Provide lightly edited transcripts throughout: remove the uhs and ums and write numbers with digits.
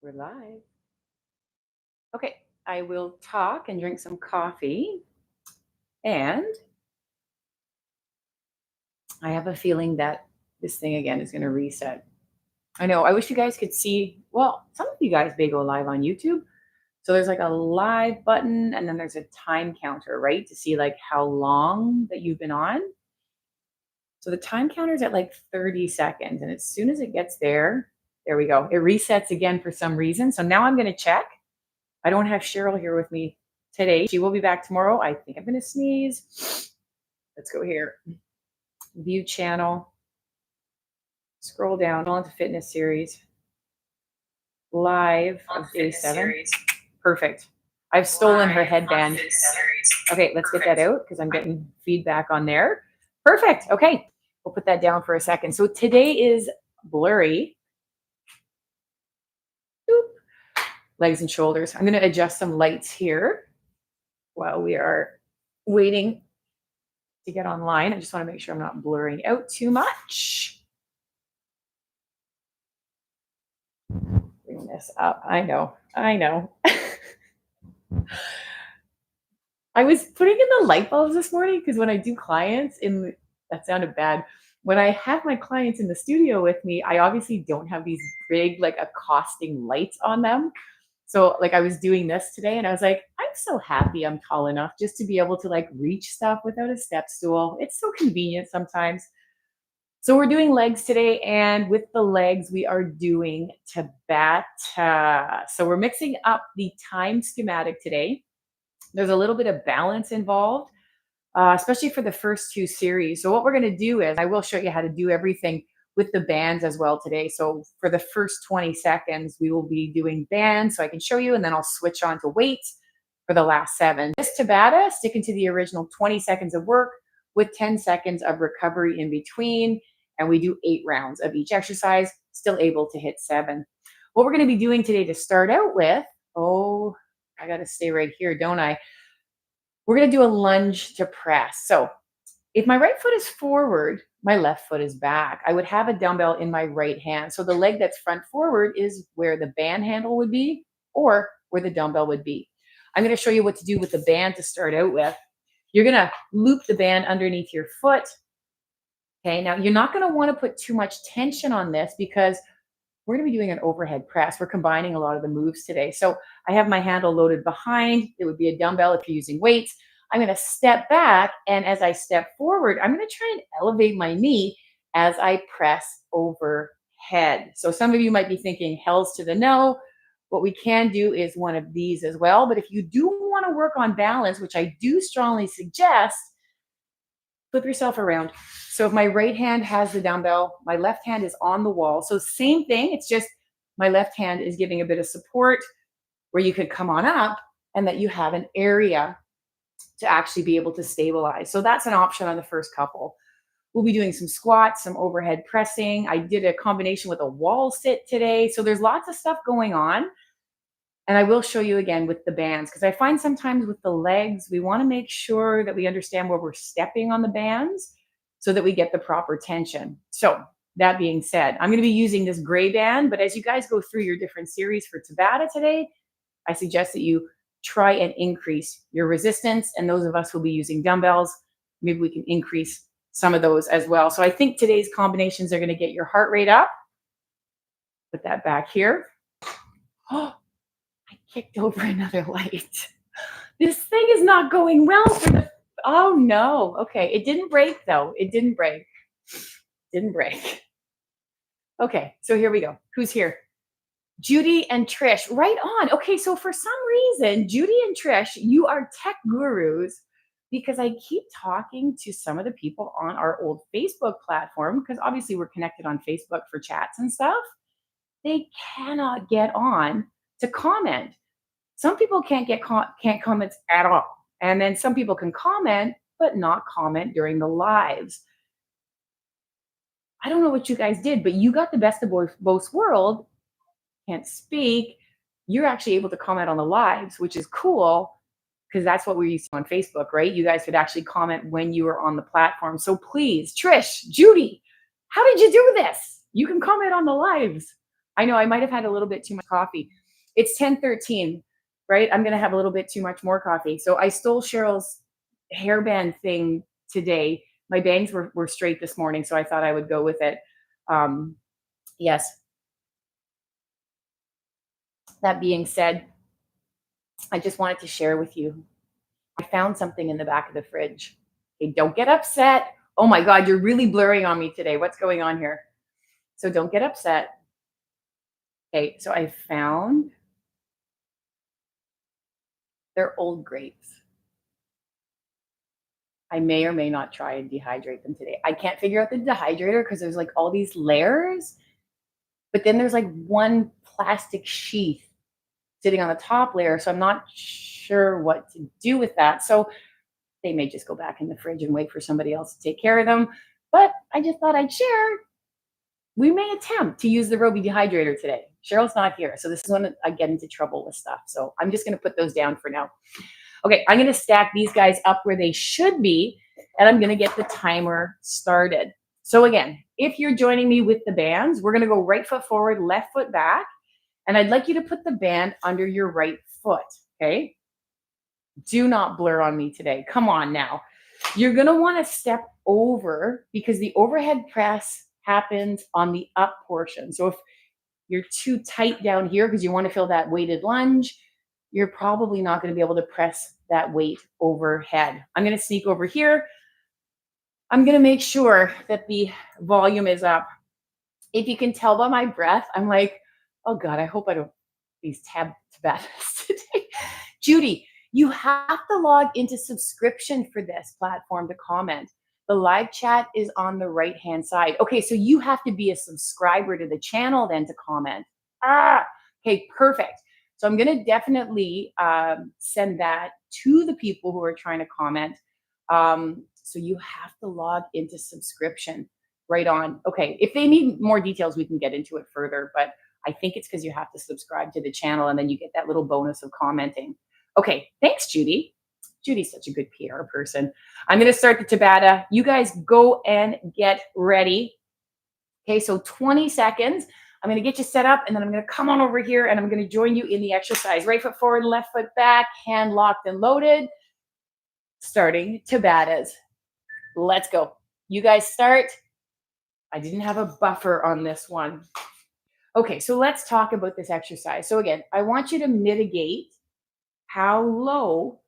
We're live. Okay, I will talk and drink some coffee. And I have a feeling that this thing again is going to reset. I know. I wish you guys could see. Well, some of you guys may go live on YouTube. So there's like a live button and then there's a time counter, right? To see like how long that you've been on. So the time counter is at like 30 seconds. And as soon as it gets there we go. It resets again for some reason. So now I'm going to check. I don't have Cheryl here with me today. She will be back tomorrow. I think I'm going to sneeze. Let's go here. View channel. Scroll down on to fitness series. Live of day 7. Perfect. I've stolen her headband. Okay, let's get that out because I'm getting feedback on there. Perfect. Okay, we'll put that down for a second. So today is blurry. Boop. Legs and shoulders. I'm going to adjust some lights here while we are waiting to get online. I just want to make sure I'm not blurring out too much. Bring this up. I know. I was putting in the light bulbs this morning because when I do clients that sounded bad. When I have my clients in the studio with me, I obviously don't have these big like accosting lights on them. So like I was doing this today and I was like, I'm so happy I'm tall enough just to be able to like reach stuff without a step stool. It's so convenient sometimes. So we're doing legs today, and with the legs, we are doing Tabata. So we're mixing up the time schematic today. There's a little bit of balance involved, especially for the first 2 series. So what we're going to do is I will show you how to do everything with the bands as well today. So for the first 20 seconds, we will be doing bands so I can show you, and then I'll switch on to weights for the last 7. This Tabata, sticking to the original 20 seconds of work with 10 seconds of recovery in between. And we do 8 rounds of each exercise, still able to hit 7. What we're going to be doing today to start out with, I got to stay right here, don't I? We're going to do a lunge to press. So if my right foot is forward, my left foot is back. I would have a dumbbell in my right hand. So the leg that's front forward is where the band handle would be or where the dumbbell would be. I'm going to show you what to do with the band to start out with. You're going to loop the band underneath your foot. Okay, now you're not going to want to put too much tension on this because we're going to be doing an overhead press. We're combining a lot of the moves today. So I have my handle loaded behind. It would be a dumbbell if you're using weights. I'm going to step back, and as I step forward, I'm going to try and elevate my knee as I press overhead. So some of you might be thinking, hells to the no. What we can do is one of these as well. But if you do want to work on balance, which I do strongly suggest, flip yourself around. So if my right hand has the dumbbell, my left hand is on the wall. So same thing, it's just my left hand is giving a bit of support where you could come on up and that you have an area to actually be able to stabilize. So that's an option on the first couple. We'll be doing some squats, some overhead pressing. I did a combination with a wall sit today. So there's lots of stuff going on. And I will show you again with the bands because I find sometimes with the legs, we want to make sure that we understand where we're stepping on the bands so that we get the proper tension. So that being said, I'm going to be using this gray band, but as you guys go through your different series for Tabata today, I suggest that you try and increase your resistance. And those of us who will be using dumbbells, maybe we can increase some of those as well. So I think today's combinations are going to get your heart rate up. Put that back here. Oh, I kicked over another light. This thing is not going well for the, oh no. Okay, it didn't break though. It didn't break. Didn't break. Okay, so here we go. Who's here? Judy and Trish, right on. Okay, so for some reason, Judy and Trish, you are tech gurus because I keep talking to some of the people on our old Facebook platform because obviously we're connected on Facebook for chats and stuff. They cannot get on to comment. Some people can't comments at all. And then some people can comment, but not comment during the lives. I don't know what you guys did, but you got the best of both worlds. Can't speak. You're actually able to comment on the lives, which is cool because that's what we're used to on Facebook, right? You guys could actually comment when you were on the platform. So please, Trish, Judy, how did you do this? You can comment on the lives. I know I might have had a little bit too much coffee. It's 10:13, right? I'm gonna have a little bit too much more coffee. So I stole Cheryl's hairband thing today. My bangs were straight this morning, so I thought I would go with it. Um, yes. That being said, I just wanted to share with you. I found something in the back of the fridge. Okay, don't get upset. Oh my God, you're really blurring on me today. What's going on here? So don't get upset. Okay, so I found their old grapes. I may or may not try and dehydrate them today. I can't figure out the dehydrator because there's like all these layers, but then there's like one plastic sheath sitting on the top layer. So I'm not sure what to do with that. So they may just go back in the fridge and wait for somebody else to take care of them. But I just thought I'd share. We may attempt to use the Roby dehydrator today. Cheryl's not here. So this is when I get into trouble with stuff. So I'm just going to put those down for now. Okay, I'm going to stack these guys up where they should be, and I'm going to get the timer started. So again, if you're joining me with the bands, we're going to go right foot forward, left foot back, and I'd like you to put the band under your right foot, okay? Do not blur on me today. Come on now. You're going to want to step over because the overhead press happens on the up portion. So if you're too tight down here because you want to feel that weighted lunge, you're probably not going to be able to press that weight overhead. I'm going to sneak over here. I'm going to make sure that the volume is up. If you can tell by my breath, I'm like, oh God, I hope I don't these Tabatas today. Judy, you have to log into subscription for this platform to comment. The live chat is on the right hand side. Okay, so you have to be a subscriber to the channel then to comment. Okay, perfect. So I'm going to definitely send that to the people who are trying to comment. So you have to log into subscription. Right on. Okay, if they need more details, we can get into it further. But I think it's because you have to subscribe to the channel and then you get that little bonus of commenting. Okay, thanks, Judy. Judy's such a good PR person. I'm going to start the Tabata. You guys go and get ready. Okay, so 20 seconds. I'm going to get you set up and then I'm going to come on over here and I'm going to join you in the exercise. Right foot forward, left foot back, hand locked and loaded. Starting Tabatas. Let's go. You guys start. I didn't have a buffer on this one. Okay, so let's talk about this exercise. So again, I want you to mitigate how low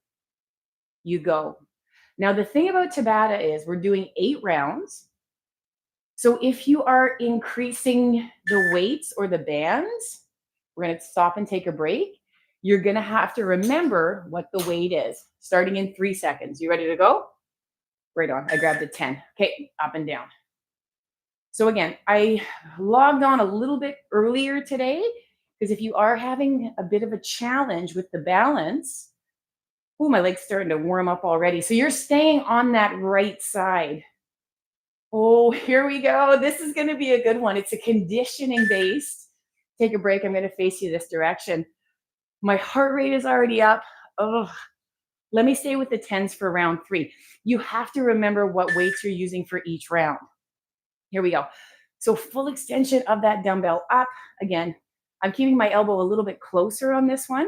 you go. Now, the thing about Tabata is we're doing 8 rounds. So if you are increasing the weights or the bands, we're going to stop and take a break. You're going to have to remember what the weight is, starting in 3 seconds. You ready to go? Right on. I grabbed a 10. Okay, up and down. So again, I logged on a little bit earlier today because if you are having a bit of a challenge with the balance, oh, my leg's starting to warm up already. So you're staying on that right side. Oh, here we go. This is going to be a good one. It's a conditioning based. Take a break. I'm going to face you this direction. My heart rate is already up. Oh, let me stay with the 10s for round 3. You have to remember what weights you're using for each round. Here we go. So full extension of that dumbbell up. Again, I'm keeping my elbow a little bit closer on this one.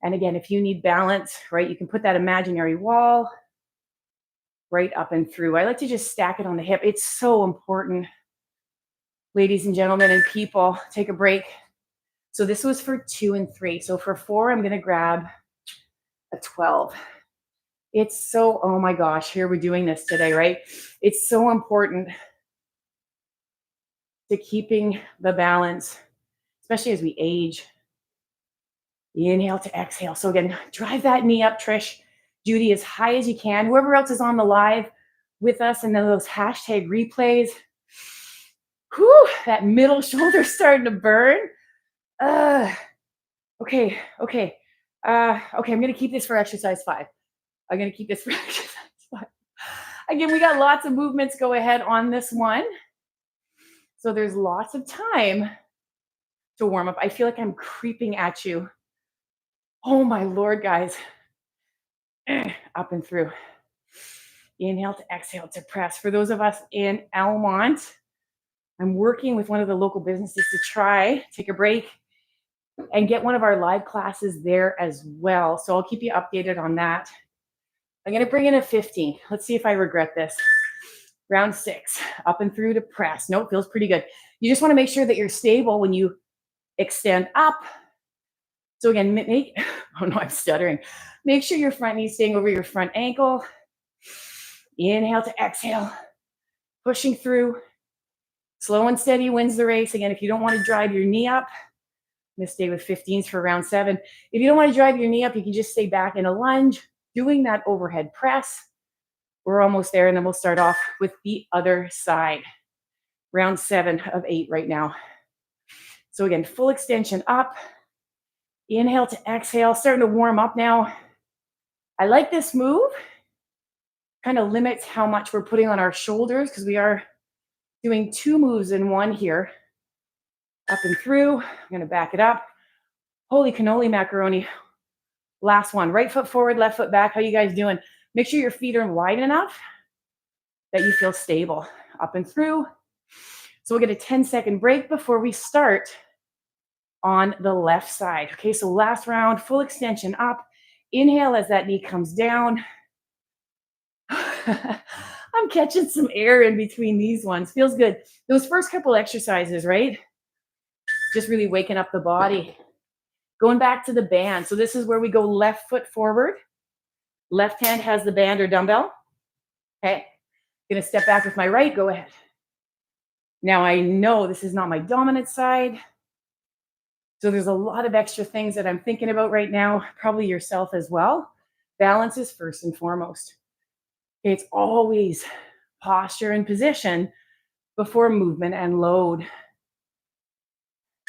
And again, if you need balance, right, you can put that imaginary wall right up and through. I like to just stack it on the hip. It's so important, ladies and gentlemen and people. Take a break. So this was for 2 and 3. So for 4, I'm going to grab a 12. It's so, oh my gosh, here we're doing this today, right? It's so important to keeping the balance, especially as we age. Inhale to exhale. So again, drive that knee up, Trish. Judy, as high as you can. Whoever else is on the live with us and then those hashtag replays. Whew, that middle shoulder starting to burn. Okay. Okay, I'm going to keep this for exercise 5. I'm going to keep this for exercise 5. Again, we got lots of movements go ahead on this one. So there's lots of time to warm up. I feel like I'm creeping at you. Oh my Lord, guys. Up and through. Inhale to exhale to press. For those of us in Almont, I'm working with one of the local businesses to try, take a break, and get one of our live classes there as well. So I'll keep you updated on that. I'm going to bring in a 15. Let's see if I regret this. Round 6, up and through to press. Nope, feels pretty good. You just want to make sure that you're stable when you extend up. So again, oh no, I'm stuttering. Make sure your front knee staying over your front ankle. Inhale to exhale, pushing through. Slow and steady wins the race. Again, if you don't want to drive your knee up, I'm going to stay with 15s for round 7. If you don't want to drive your knee up, you can just stay back in a lunge, doing that overhead press. We're almost there, and then we'll start off with the other side. Round 7 of 8 right now. So again, full extension up. Inhale to exhale, starting to warm up now. I like this move. Kind of limits how much we're putting on our shoulders because we are doing 2 moves in one here. Up and through. I'm going to back it up. Holy cannoli macaroni. Last one. Right foot forward, left foot back. How you guys doing? Make sure your feet are wide enough that you feel stable. Up and through. So we'll get a 10-second break before we start on the left side. Okay, so last round, full extension up. Inhale as that knee comes down. I'm catching some air in between these ones. Feels good. Those first couple exercises, right? Just really waking up the body. Going back to the band. So this is where we go left foot forward. Left hand has the band or dumbbell. Okay. Gonna step back with my right. Go ahead. Now I know this is not my dominant side. So there's a lot of extra things that I'm thinking about right now. Probably yourself as well. Balance is first and foremost. It's always posture and position before movement and load.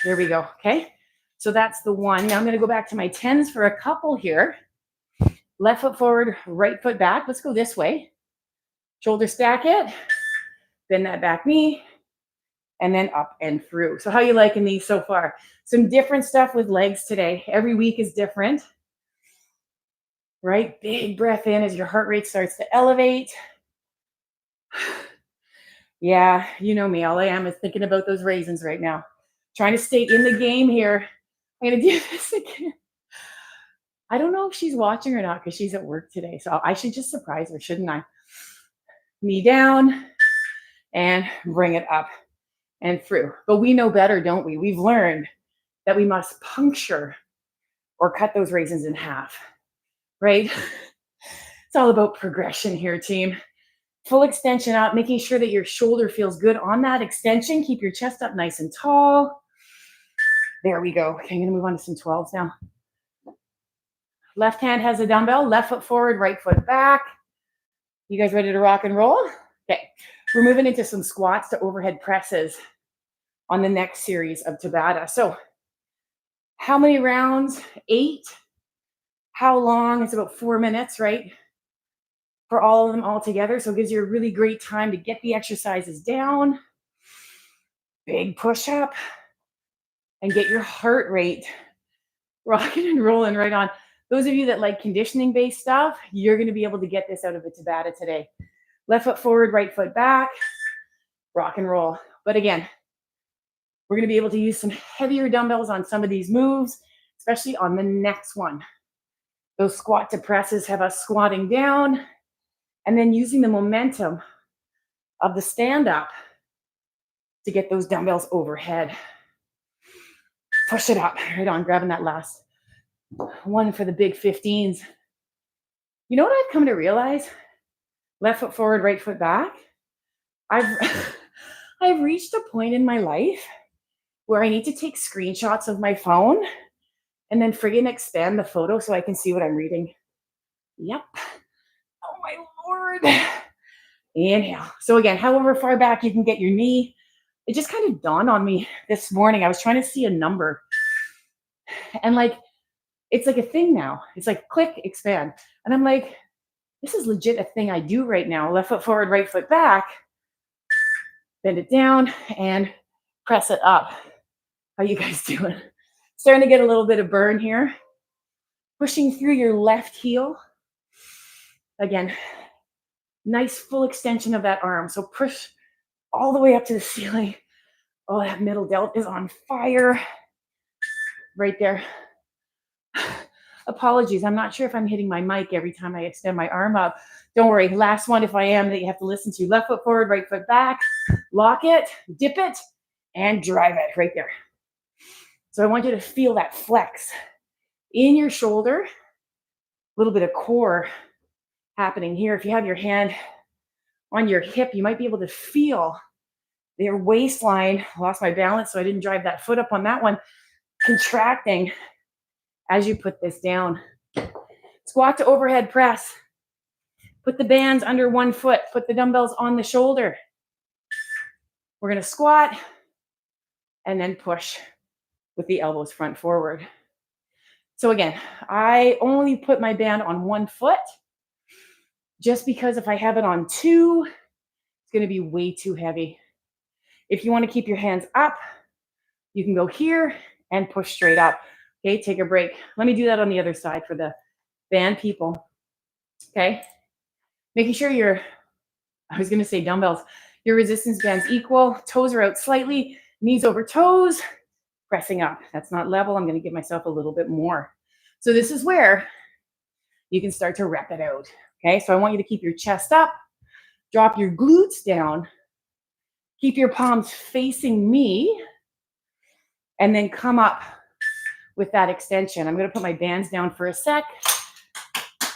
There we go. Okay. So that's the one. Now I'm going to go back to my 10s for a couple here. Left foot forward, right foot back. Let's go this way. Shoulder stack it. Bend that back knee. And then up and through. So how you liking these so far? Some different stuff with legs today. Every week is different. Right? Big breath in as your heart rate starts to elevate. Yeah, you know me. All I am is thinking about those raisins right now. Trying to stay in the game here. I'm going to do this again. I don't know if she's watching or not because she's at work today. So I should just surprise her, shouldn't I? Knee down and bring it up and through. But we know better, don't we? We've learned that we must puncture or cut those raisins in half, right? It's all about progression here, team. Full extension up, making sure that your shoulder feels good on that extension. Keep your chest up nice and tall. There we go. Okay, I'm going to move on to some 12s now. Left hand has a dumbbell, left foot forward, right foot back. You guys ready to rock and roll? Okay, we're moving into some squats to overhead presses on the next series of Tabata. So how many rounds? 8. How long? It's about 4 minutes, right? For all of them all together. So it gives you a really great time to get the exercises down. Big push up and get your heart rate rocking and rolling right on. Those of you that like conditioning based stuff, you're going to be able to get this out of a Tabata today. Left foot forward, right foot back, rock and roll. But again, we're going to be able to use some heavier dumbbells on some of these moves, especially on the next one. Those squat to presses have us squatting down and then using the momentum of the stand up to get those dumbbells overhead. Push it up. Right on, grabbing that last one for the big 15s. You know what I've come to realize? Left foot forward, right foot back. I've I've reached a point in my life where I need to take screenshots of my phone and then friggin' expand the photo so I can see what I'm reading. Yep. Oh my Lord. Inhale. So again, however far back you can get your knee. It just kind of dawned on me this morning. I was trying to see a number. And like, it's like a thing now. It's like click, expand. And I'm like, this is legit a thing I do right now. Left foot forward, right foot back. Bend it down and press it up. How you guys doing? Starting to get a little bit of burn here. Pushing through your left heel. Again, nice full extension of that arm. So push all the way up to the ceiling. Oh, that middle delt is on fire right there. Apologies. I'm not sure if I'm hitting my mic every time I extend my arm up. Don't worry. Last one, if I am, that you have to listen to. Left foot forward, right foot back. Lock it, dip it, and drive it right there. So I want you to feel that flex in your shoulder, a little bit of core happening here. If you have your hand on your hip, you might be able to feel their waistline. I lost my balance, so I didn't drive that foot up on that one. Contracting as you put this down. Squat to overhead press. Put the bands under one foot. Put the dumbbells on the shoulder. We're going to squat and then push with the elbows front forward. So again, I only put my band on one foot just because if I have it on two, it's going to be way too heavy. If you want to keep your hands up, you can go here and push straight up. Okay, take a break. Let me do that on the other side for the band people. Okay, making sure I was going to say dumbbells, your resistance band's equal, toes are out slightly, knees over toes, pressing up. That's not level. I'm going to give myself a little bit more. So this is where you can start to rep it out. Okay, so I want you to keep your chest up, drop your glutes down, keep your palms facing me, and then come up with that extension. I'm going to put my bands down for a sec.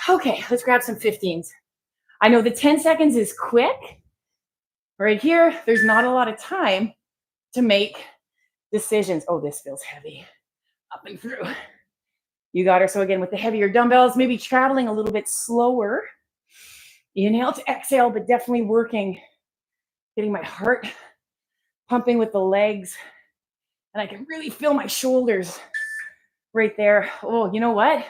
Okay, let's grab some 15s. I know the 10 seconds is quick. Right here, there's not a lot of time to make decisions. Oh, this feels heavy. Up and through. You got her. So again, with the heavier dumbbells, maybe traveling a little bit slower. Inhale to exhale, but definitely working, getting my heart pumping with the legs. And I can really feel my shoulders right there. Oh, you know what?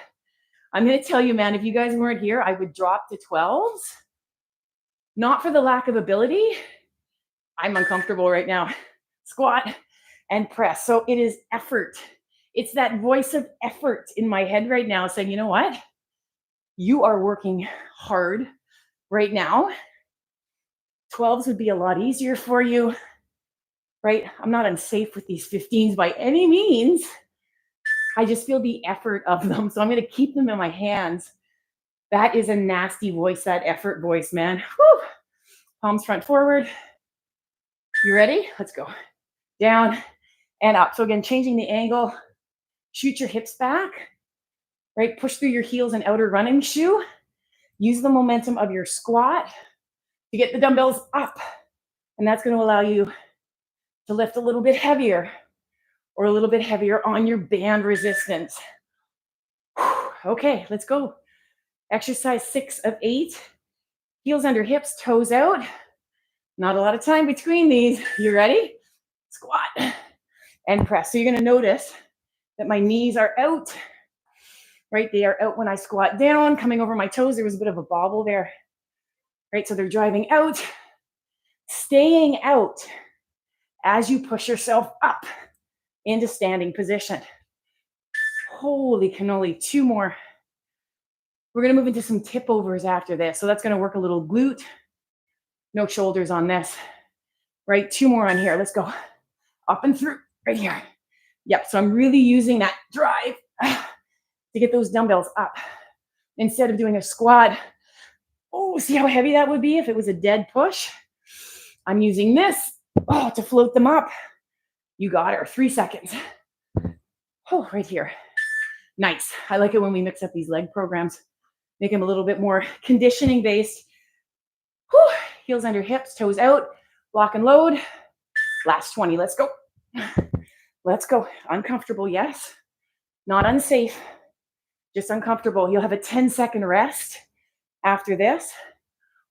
I'm going to tell you, man, if you guys weren't here, I would drop to 12s. Not for the lack of ability. I'm uncomfortable right now. Squat and press. So it is effort. It's that voice of effort in my head right now saying, you know what? You are working hard right now. 12s would be a lot easier for you, right? I'm not unsafe with these 15s by any means. I just feel the effort of them. So I'm going to keep them in my hands. That is a nasty voice, that effort voice, man. Whew. Palms front forward. You ready? Let's go. Down and up. So again, changing the angle. Shoot your hips back, right? Push through your heels and outer running shoe. Use the momentum of your squat to get the dumbbells up. And that's going to allow you to lift a little bit heavier or a little bit heavier on your band resistance. Okay, let's go. Exercise 6 of 8. Heels under hips, toes out. Not a lot of time between these. You ready? Squat and press. So you're going to notice that my knees are out, right? They are out when I squat down, coming over my toes. There was a bit of a bobble there, right? So they're driving out, staying out as you push yourself up into standing position. Holy cannoli, 2 more. We're going to move into some tip overs after this. So that's going to work a little glute. No shoulders on this, right? 2 more on here. Let's go. Up and through right here. Yep. So I'm really using that drive to get those dumbbells up instead of doing a squat. Oh, see how heavy that would be if it was a dead push? I'm using this to float them up. You got her. 3 seconds. Oh, right here. Nice. I like it when we mix up these leg programs. Make them a little bit more conditioning based. Whew. Heels under hips, toes out. Lock and load. Last 20. Let's go. Let's go. Uncomfortable, yes. Not unsafe. Just uncomfortable. You'll have a 10-second rest after this.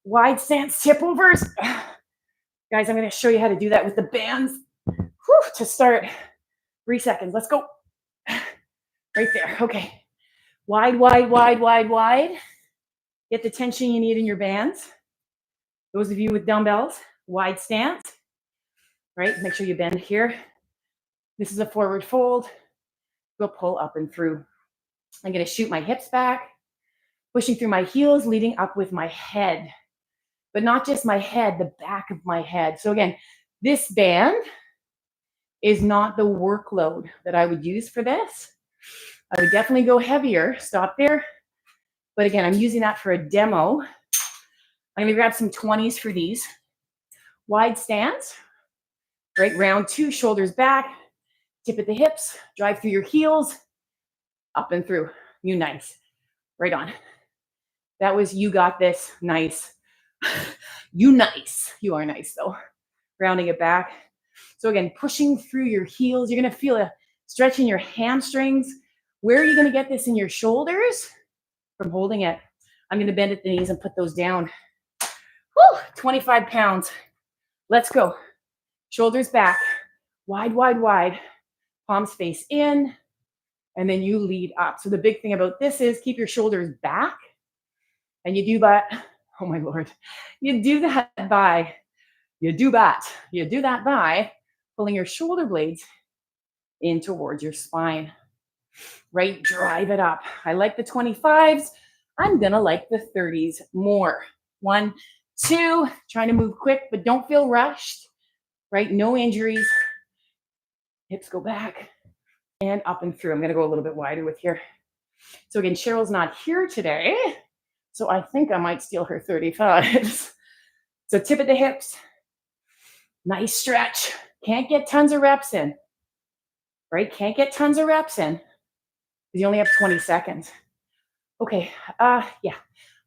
Wide stance tip overs. Guys, I'm going to show you how to do that with the bands. Whew, to start. 3 seconds. Let's go. Right there. Okay. Wide, wide, wide, wide, wide. Get the tension you need in your bands. Those of you with dumbbells, wide stance. Right? Make sure you bend here. This is a forward fold. We'll pull up and through. I'm going to shoot my hips back, pushing through my heels, leading up with my head. But not just my head, the back of my head. So again, this band is not the workload that I would use for this. I would definitely go heavier, stop there. But again, I'm using that for a demo. I'm gonna grab some 20s for these. Wide stance, right? Round two, shoulders back, tip at the hips, drive through your heels, up and through. You nice. Right on. That was you got this. Nice. You nice. You are nice though. Rounding it back. So again, pushing through your heels. You're going to feel a stretch in your hamstrings. Where are you going to get this in your shoulders? From holding it. I'm going to bend at the knees and put those down. Woo, 25 pounds. Let's go. Shoulders back. Wide, wide, wide. Palms face in. And then you lead up. So the big thing about this is keep your shoulders back. And you do that, oh my Lord, you do that by pulling your shoulder blades in towards your spine, right? Drive it up. I like the 25s. I'm gonna like the 30s more. 1, 2, trying to move quick, but don't feel rushed, right? No injuries. Hips go back and up and through. I'm gonna go a little bit wider with here. So again, Cheryl's not here today. So I think I might steal her 35s. So tip at the hips. Nice stretch. Can't get tons of reps in, right? Can't get tons of reps in because you only have 20 seconds. Okay, yeah,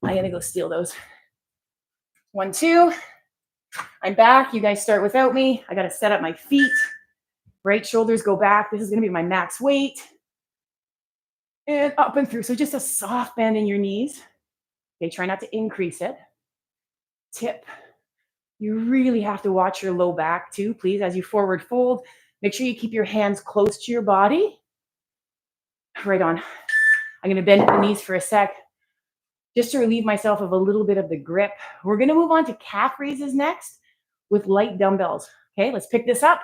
I gotta go steal those. 1, 2. I'm back. You guys start without me. I gotta set up my feet. Right shoulders go back. This is gonna be my max weight. And up and through. So just a soft bend in your knees. Okay, try not to increase it. Tip. You really have to watch your low back too, please, as you forward fold. Make sure you keep your hands close to your body. Right on. I'm going to bend at the knees for a sec, just to relieve myself of a little bit of the grip. We're going to move on to calf raises next with light dumbbells. Okay, let's pick this up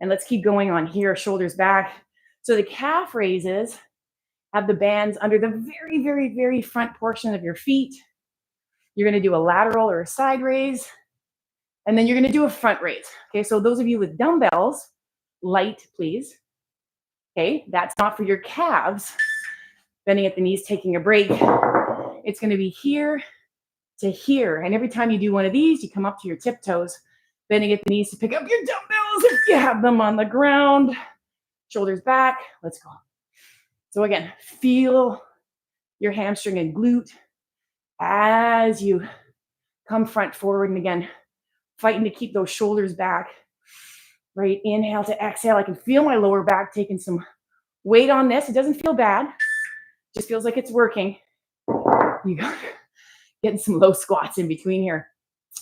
and let's keep going on here, shoulders back. So the calf raises have the bands under the very, very, very front portion of your feet. You're going to do a lateral or a side raise, and then you're going to do a front raise. Okay, so those of you with dumbbells, light, please. Okay, that's not for your calves. Bending at the knees, taking a break. It's going to be here to here. And every time you do one of these, you come up to your tiptoes, bending at the knees to pick up your dumbbells if you have them on the ground. Shoulders back. Let's go. So again, feel your hamstring and glute as you come front forward, and again, fighting to keep those shoulders back. Right, inhale to exhale. I can feel my lower back taking some weight on this. It doesn't feel bad. Just feels like it's working. You got getting some low squats in between here.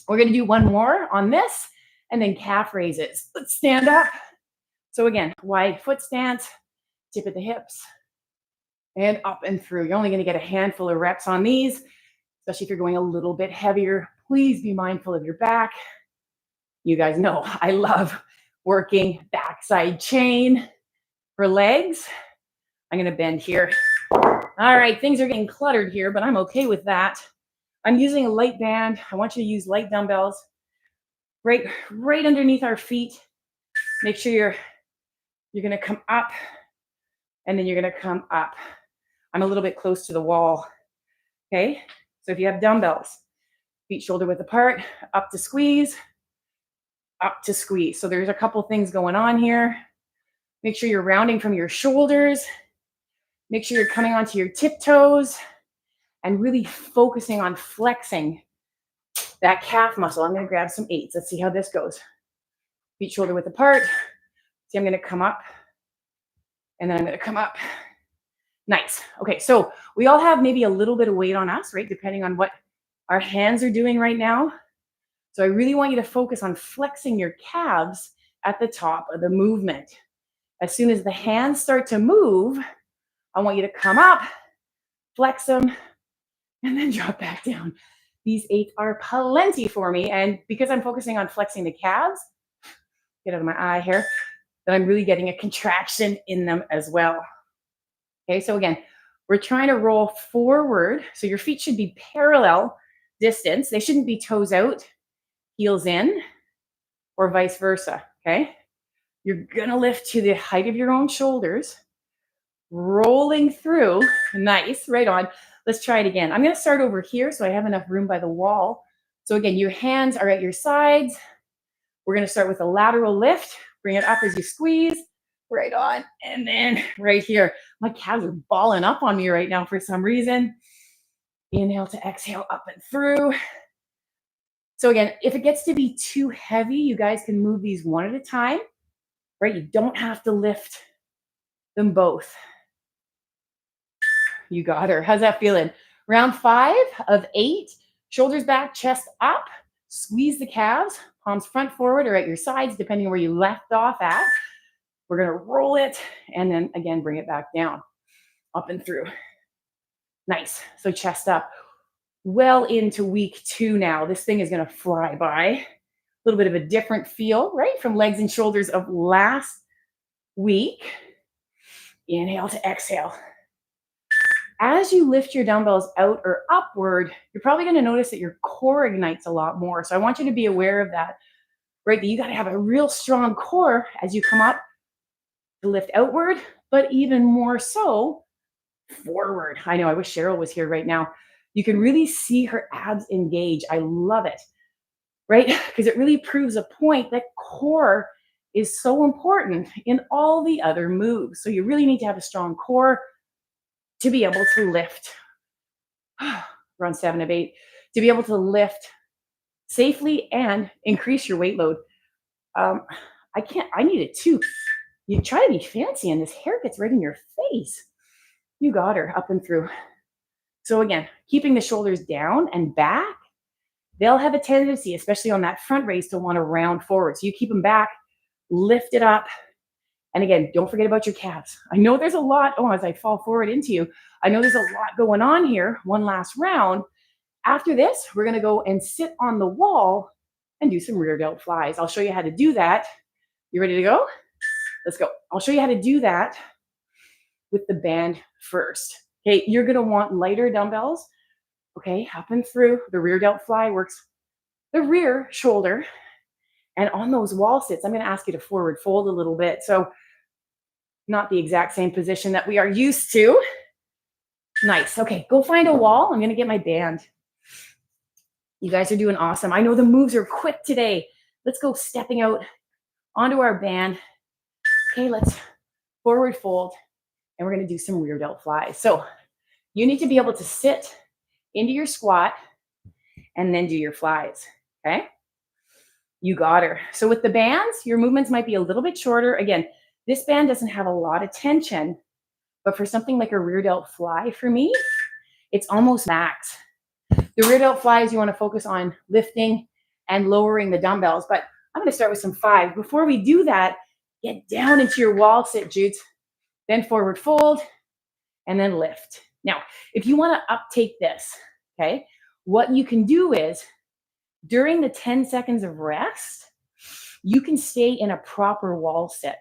We're going to do one more on this and then calf raises. Let's stand up. So again, wide foot stance, tip at the hips, and up and through. You're only going to get a handful of reps on these, especially if you're going a little bit heavier. Please be mindful of your back. You guys know I love working backside chain for legs. I'm going to bend here. All right, things are getting cluttered here, but I'm okay with that. I'm using a light band. I want you to use light dumbbells right underneath our feet. Make sure you're going to come up, and then you're going to come up. I'm a little bit close to the wall. Okay, so if you have dumbbells, feet shoulder width apart, up to squeeze, up to squeeze. So there's a couple things going on here. Make sure you're rounding from your shoulders. Make sure you're coming onto your tiptoes and really focusing on flexing that calf muscle. I'm going to grab some 8s. Let's see how this goes. Feet shoulder width apart. See, I'm going to come up, and then I'm going to come up. Nice. Okay, so we all have maybe a little bit of weight on us, right? Depending on what our hands are doing right now. So I really want you to focus on flexing your calves at the top of the movement. As soon as the hands start to move, I want you to come up, flex them, and then drop back down. These 8s are plenty for me. And because I'm focusing on flexing the calves, get out of my eye here, that I'm really getting a contraction in them as well. Okay, so again, we're trying to roll forward. So your feet should be parallel distance. They shouldn't be toes out, heels in, or vice versa. Okay, You're gonna lift to the height of your own shoulders, rolling through. Nice, right on. Let's try it again. I'm gonna start over here so I have enough room by the wall. So again, your hands are at your sides. We're gonna start with a lateral lift. Bring it up as you squeeze. Right on. And then right here. My calves are balling up on me right now for some reason. Inhale to exhale, up and through. So again, if it gets to be too heavy, you guys can move these one at a time, right? You don't have to lift them both. You got her. How's that feeling? Round 5 of 8. Shoulders back, chest up. Squeeze the calves. Palms front forward or at your sides, depending where you left off at. We're going to roll it and then again, bring it back down, up and through. Nice. So chest up. Well into week 2 now. This thing is going to fly by. A little bit of a different feel, right? From legs and shoulders of last week. Inhale to exhale. As you lift your dumbbells out or upward, you're probably going to notice that your core ignites a lot more. So I want you to be aware of that, right? That you got to have a real strong core as you come up to lift outward, but even more so forward. I know, I wish Cheryl was here right now. You can really see her abs engage. I love it, right? Because it really proves a point that core is so important in all the other moves. So you really need to have a strong core to be able to lift. We're on 7 of 8. To be able to lift safely and increase your weight load. I need it too. You try to be fancy and this hair gets right in your face. You got her, up and through. So again, keeping the shoulders down and back, they'll have a tendency, especially on that front raise, to want to round forward. So you keep them back, lift it up. And again, don't forget about your calves. I know there's a lot, as I fall forward into you, I know there's a lot going on here. One last round. After this, we're going to go and sit on the wall and do some rear delt flies. I'll show you how to do that. You ready to go? Let's go. I'll show you how to do that with the band first. Okay, you're going to want lighter dumbbells. Okay, up and through. The rear delt fly works the rear shoulder. And on those wall sits, I'm going to ask you to forward fold a little bit. So not the exact same position that we are used to. Nice. Okay, go find a wall. I'm going to get my band. You guys are doing awesome. I know the moves are quick today. Let's go stepping out onto our band. Okay, let's forward fold. And we're going to do some rear delt flies. So you need to be able to sit into your squat and then do your flies. Okay? You got her. So with the bands, your movements might be a little bit shorter. Again, this band doesn't have a lot of tension, but for something like a rear delt fly, for me, it's almost max. The rear delt flies, you want to focus on lifting and lowering the dumbbells, but I'm going to start with some 5. Before we do that, get down into your wall sit, Jutes, then forward fold, and then lift. Now, if you want to uptake this, okay, what you can do is during the 10 seconds of rest, you can stay in a proper wall sit.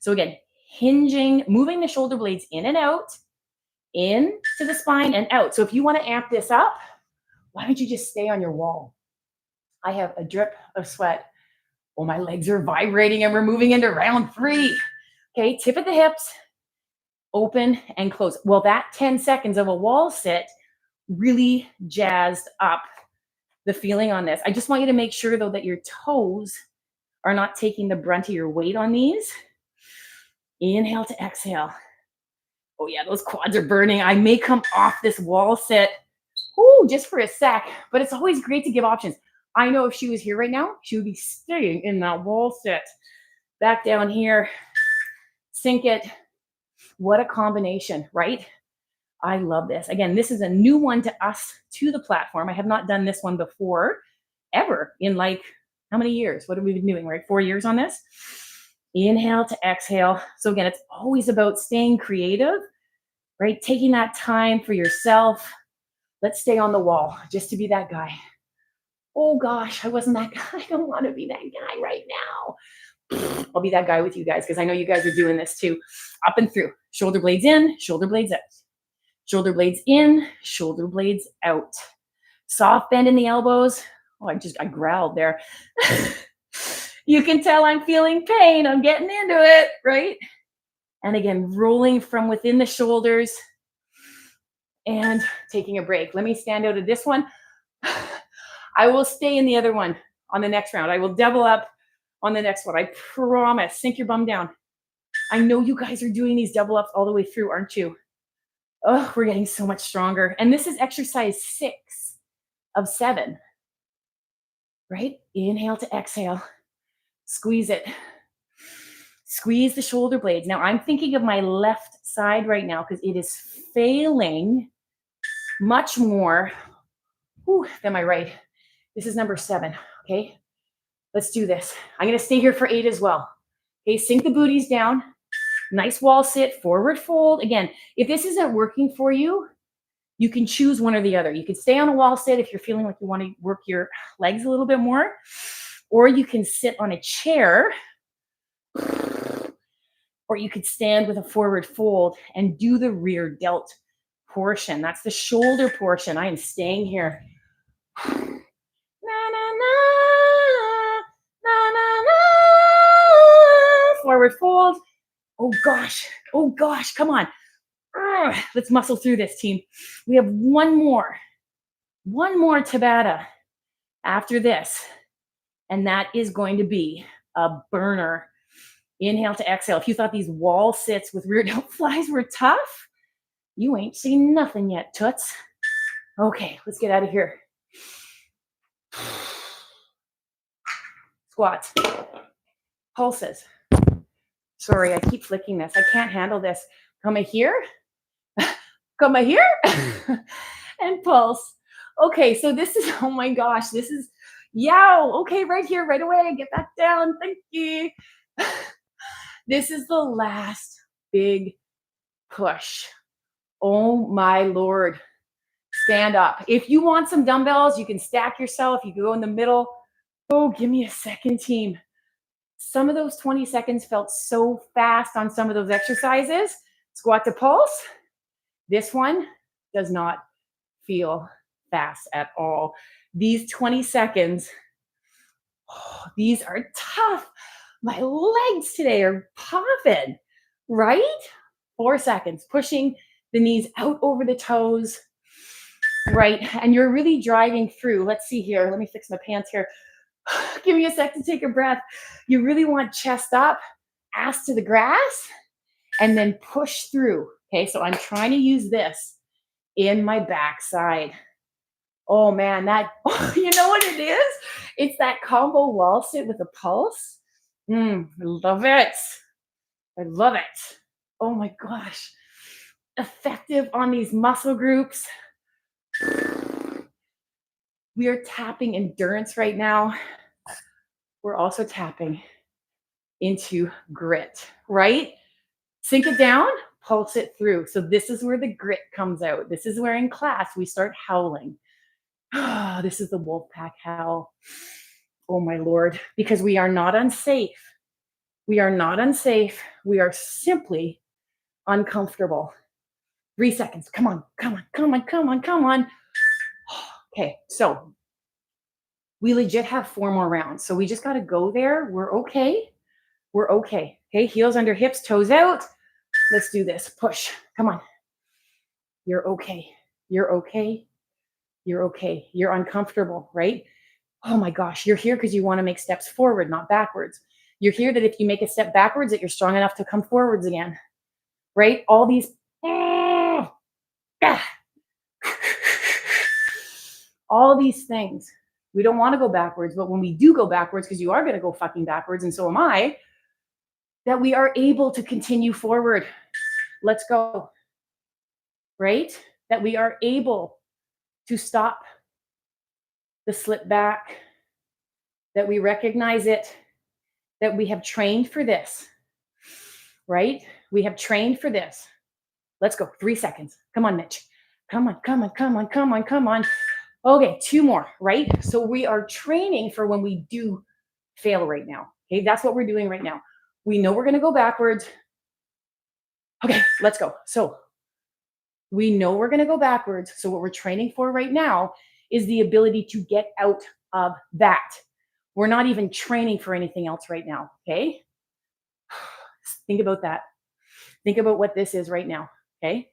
So again, hinging, moving the shoulder blades in and out, in to the spine and out. So if you want to amp this up, why don't you just stay on your wall? I have a drip of sweat. Oh, my legs are vibrating and we're moving into round 3. Okay, tip at the hips, open and close. Well, that 10 seconds of a wall sit really jazzed up the feeling on this. I just want you to make sure though that your toes are not taking the brunt of your weight on these. Inhale to exhale. Oh yeah, those quads are burning. I may come off this wall sit, just for a sec, but it's always great to give options. I know if she was here right now, she would be staying in that wall sit. Back down here, sink it. What a combination, right? I love this. Again, this is a new one to us, to the platform. I have not done this one before, ever, in like, how many years? What have we been doing, right? 4 years on this? Inhale to exhale. So again, it's always about staying creative, right? Taking that time for yourself. Let's stay on the wall just to be that guy. Oh gosh, I wasn't that guy. I don't want to be that guy right now. I'll be that guy with you guys because I know you guys are doing this too. Up and through. Shoulder blades in, shoulder blades out. Shoulder blades in, shoulder blades out. Soft bend in the elbows. Oh, I growled there. You can tell I'm feeling pain. I'm getting into it, right? And again, rolling from within the shoulders and taking a break. Let me stand out of this one. I will stay in the other one on the next round. I will double up on the next one. I promise. Sink your bum down. I know you guys are doing these double ups all the way through, aren't you? Oh, we're getting so much stronger. And this is exercise 6 of 7, right? Inhale to exhale. Squeeze it. Squeeze the shoulder blades. Now I'm thinking of my left side right now because it is failing much more than my right. This is number 7. Okay. Let's do this. I'm going to stay here for 8 as well. Okay. Sink the booties down. Nice wall sit, forward fold. Again, if this isn't working for you, you can choose one or the other. You can stay on a wall sit if you're feeling like you want to work your legs a little bit more, or you can sit on a chair, or you could stand with a forward fold and do the rear delt portion. That's the shoulder portion. I am staying here. Na, na, na, na, na, na. Forward fold. Oh gosh, come on. Let's muscle through this, team. We have one more Tabata after this, and that is going to be a burner. Inhale to exhale. If you thought these wall sits with rear delt flies were tough, you ain't seen nothing yet, toots. Okay, let's get out of here. Squats. Pulses. Sorry, I keep flicking this. I can't handle this. Come here. Come here. And pulse. Okay, so this is, oh my gosh, this is, yow. Okay, right here, right away. Get back down. Thank you. This is the last big push. Oh my Lord. Stand up. If you want some dumbbells, you can stack yourself. You can go in the middle. Oh, give me a second, team. Some of those 20 seconds felt so fast on some of those exercises. Squat to pulse. This one does not feel fast at all. These 20 seconds, these are tough. My legs today are popping, right? 4 seconds, pushing the knees out over the toes, right? And you're really driving through. Let's see here. Let me fix my pants here. Give me a sec to take a breath. You really want chest up, ass to the grass, and then push through. Okay, so I'm trying to use this in my backside. Oh man, that, you know what it is? It's that combo wall sit with a pulse. I love it. I love it. Oh my gosh. Effective on these muscle groups. We are tapping endurance right now. We're also tapping into grit, right? Sink it down, pulse it through. So this is where the grit comes out. This is where in class we start howling. This is the wolf pack howl. Oh my Lord, because we are not unsafe. We are not unsafe. We are simply uncomfortable. 3 seconds. Come on, come on, come on, come on, come on. Okay, so we legit have 4 more rounds. So we just got to go there. We're okay. We're okay. Okay, heels under hips, toes out. Let's do this. Push. Come on. You're okay. You're okay. You're okay. You're uncomfortable, right? Oh my gosh, you're here because you want to make steps forward, not backwards. You're here that if you make a step backwards, that you're strong enough to come forwards again, right? All these, all these things. We don't want to go backwards, but when we do go backwards, because you are going to go fucking backwards, and so am I, that we are able to continue forward. Let's go, right? That we are able to stop the slip back, that we recognize it, that we have trained for this, right? We have trained for this. Let's go. 3 seconds. Come on, Mitch. Come on, come on, come on, come on, come on. Okay, 2 more, right? So we are training for when we do fail right now. Okay, that's what we're doing right now. We know we're going to go backwards. Okay, let's go. So we know we're going to go backwards. So what we're training for right now is the ability to get out of that. We're not even training for anything else right now. Okay. Think about that. Think about what this is right now. Okay.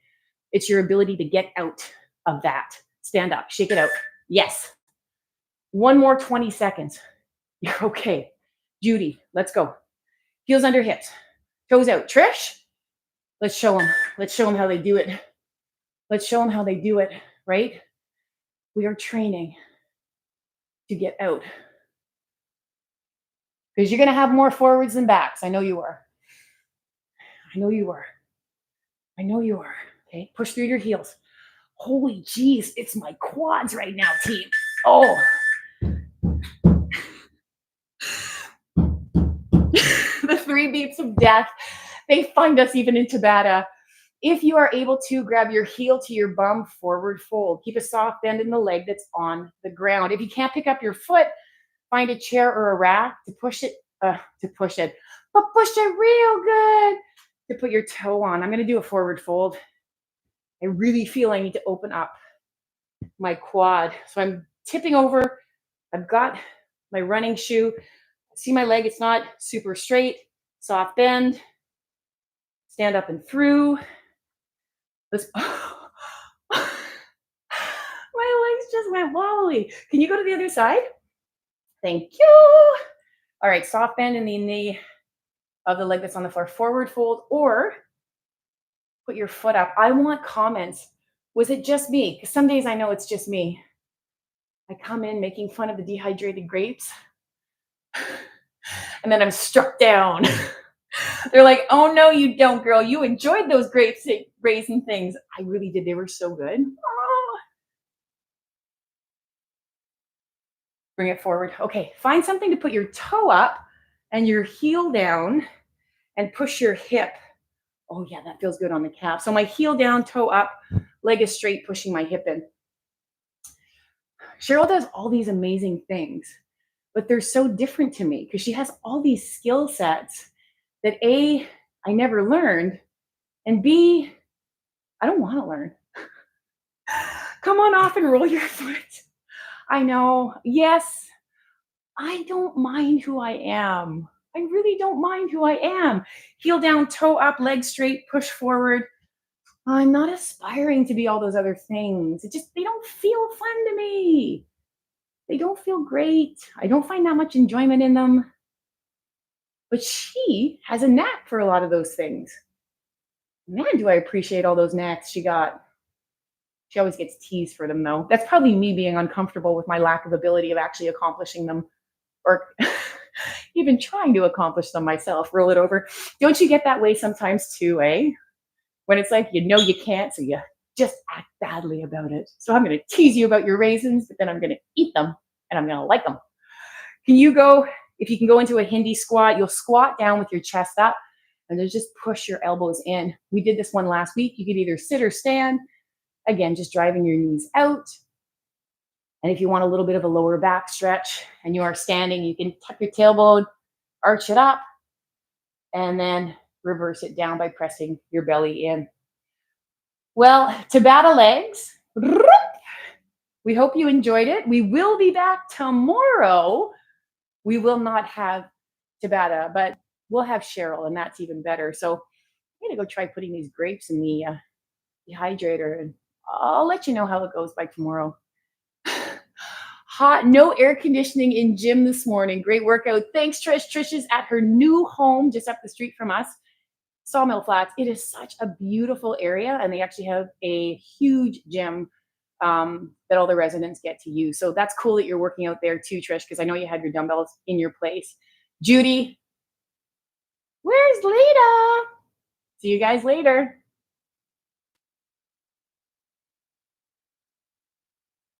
It's your ability to get out of that. Stand up, shake it out. Yes. One more 20 seconds. You're okay. Judy, let's go. Heels under hips, toes out. Trish, let's show them. Let's show them how they do it. Let's show them how they do it, right? We are training to get out because you're going to have more forwards than backs. I know you are. I know you are. I know you are. Okay. Push through your heels. Holy jeez, it's my quads right now, team. Oh. The three beats of death. They find us even in Tabata. If you are able to, grab your heel to your bum, forward fold. Keep a soft bend in the leg that's on the ground. If you can't pick up your foot, find a chair or a rack to push it, but push it real good to put your toe on. I'm going to do a forward fold. I really feel I need to open up my quad. So I'm tipping over. I've got my running shoe. See my leg, it's not super straight. Soft bend. Stand up and through. This, my legs just went wobbly. Can you go to the other side? Thank you. All right, soft bend in the knee of the leg that's on the floor. Forward fold or put your foot up. I want comments. Was it just me? Because some days I know it's just me. I come in making fun of the dehydrated grapes, and then I'm struck down. They're like, oh, no, you don't, girl. You enjoyed those grapes raisin things. I really did. They were so good. Oh. Bring it forward. Okay, find something to put your toe up and your heel down and push your hip. Oh, yeah, that feels good on the calf. So my heel down, toe up, leg is straight, pushing my hip in. Cheryl does all these amazing things, but they're so different to me because she has all these skill sets that A, I never learned, and B, I don't want to learn. Come on off and roll your foot. I know. Yes, I don't mind who I am. I really don't mind who I am. Heel down, toe up, leg straight, push forward. I'm not aspiring to be all those other things. They don't feel fun to me. They don't feel great. I don't find that much enjoyment in them. But she has a knack for a lot of those things. Man, do I appreciate all those knacks she got. She always gets teased for them, though. That's probably me being uncomfortable with my lack of ability of actually accomplishing them or even trying to accomplish them myself. Roll it over. Don't you get that way sometimes too, eh? When it's like, you know you can't, so you just act badly about it. So I'm going to tease you about your raisins, but then I'm going to eat them and I'm going to like them. Can you go, if you can go into a Hindi squat, you'll squat down with your chest up and then just push your elbows in. We did this one last week. You could either sit or stand. Again, just driving your knees out. And if you want a little bit of a lower back stretch and you are standing, you can tuck your tailbone, arch it up, and then reverse it down by pressing your belly in. Well, Tabata legs. We hope you enjoyed it. We will be back tomorrow. We will not have Tabata, but we'll have Cheryl, and that's even better. So I'm going to go try putting these grapes in the dehydrator, and I'll let you know how it goes by tomorrow. Hot, no air conditioning in gym this morning. Great workout. Thanks, Trish. Trish is at her new home just up the street from us, Sawmill Flats. It is such a beautiful area, and they actually have a huge gym that all the residents get to use. So that's cool that you're working out there too, Trish, because I know you had your dumbbells in your place. Judy, where's Lita? See you guys later.